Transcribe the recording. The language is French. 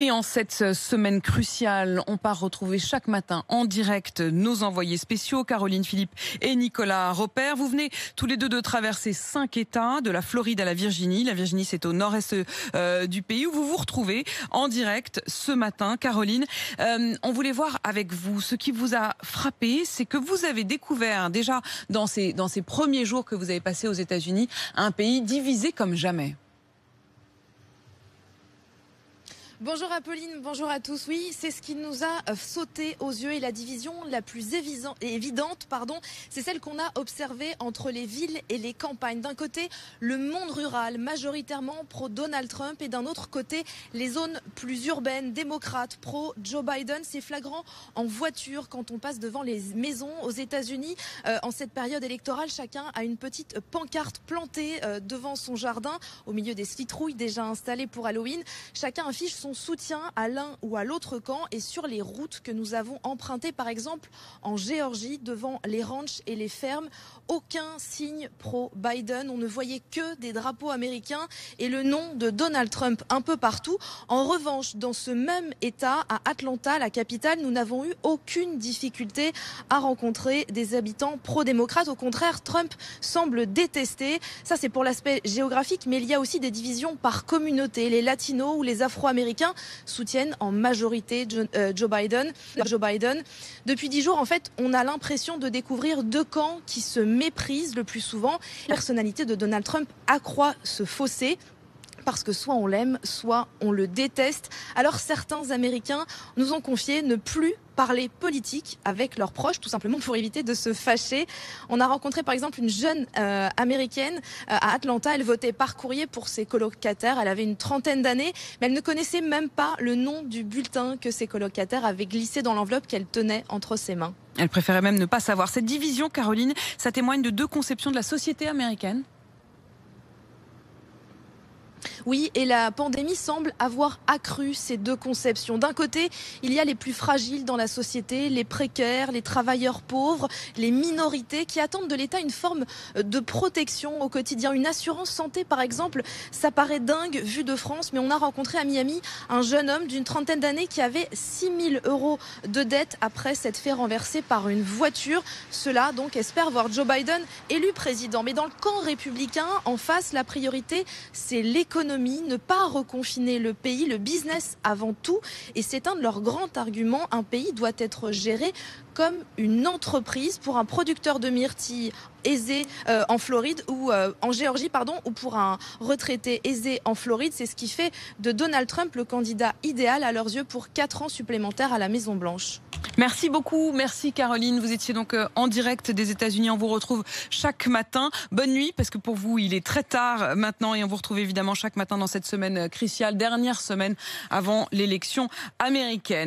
Et en cette semaine cruciale, on part retrouver chaque matin en direct nos envoyés spéciaux, Caroline Philippe et Nicolas Roper. Vous venez tous les deux de traverser 5 États, de la Floride à la Virginie. La Virginie, c'est au nord-est du pays où vous vous retrouvez en direct ce matin. Caroline, on voulait voir avec vous ce qui vous a frappé, c'est que vous avez découvert déjà dans ces premiers jours que vous avez passés aux États-Unis un pays divisé comme jamais. Bonjour Apolline, bonjour à tous. Oui, c'est ce qui nous a sauté aux yeux et la division la plus évidente, c'est celle qu'on a observée entre les villes et les campagnes. D'un côté, le monde rural, majoritairement pro-Donald Trump, et d'un autre côté, les zones plus urbaines, démocrates, pro-Joe Biden. C'est flagrant en voiture quand on passe devant les maisons aux États-Unis. En cette période électorale, chacun a une petite pancarte plantée devant son jardin, au milieu des citrouilles déjà installées pour Halloween. Chacun affiche son soutien à l'un ou à l'autre camp, et sur les routes que nous avons empruntées, par exemple en Géorgie, devant les ranchs et les fermes, aucun signe pro-Biden. On ne voyait que des drapeaux américains et le nom de Donald Trump un peu partout. En revanche, dans ce même État, à Atlanta, la capitale, nous n'avons eu aucune difficulté à rencontrer des habitants pro-démocrates. Au contraire, Trump semble détester. Ça, c'est pour l'aspect géographique, mais il y a aussi des divisions par communauté. Les latinos ou les afro-américains soutiennent en majorité Joe Biden. Depuis 10 jours, en fait, on a l'impression de découvrir deux camps qui se méprisent le plus souvent. La personnalité de Donald Trump accroît ce fossé, parce que soit on l'aime, soit on le déteste. Alors certains Américains nous ont confié ne plus parler politique avec leurs proches, tout simplement pour éviter de se fâcher. On a rencontré par exemple une jeune américaine à Atlanta. Elle votait par courrier pour ses colocataires. Elle avait une trentaine d'années, mais elle ne connaissait même pas le nom du bulletin que ses colocataires avaient glissé dans l'enveloppe qu'elle tenait entre ses mains. Elle préférait même ne pas savoir. Cette division, Caroline, ça témoigne de deux conceptions de la société américaine. Oui, et la pandémie semble avoir accru ces deux conceptions. D'un côté, il y a les plus fragiles dans la société, les précaires, les travailleurs pauvres, les minorités qui attendent de l'État une forme de protection au quotidien. Une assurance santé, par exemple, ça paraît dingue vu de France, mais on a rencontré à Miami un jeune homme d'une trentaine d'années qui avait 6 000 € de dette après s'être fait renverser par une voiture. Cela donc espère voir Joe Biden élu président. Mais dans le camp républicain, en face, la priorité, c'est l'économie, ne pas reconfiner le pays, le business avant tout. Et c'est un de leurs grands arguments. Un pays doit être géré comme une entreprise. Pour un producteur de myrtilles aisé en Floride ou en Géorgie, ou pour un retraité aisé en Floride, c'est ce qui fait de Donald Trump le candidat idéal à leurs yeux pour 4 ans supplémentaires à la Maison-Blanche. Merci beaucoup, merci Caroline. Vous étiez donc en direct des États-Unis. On vous retrouve chaque matin. Bonne nuit, parce que pour vous, il est très tard maintenant, et on vous retrouve évidemment chaque matin dans cette semaine cruciale, dernière semaine avant l'élection américaine.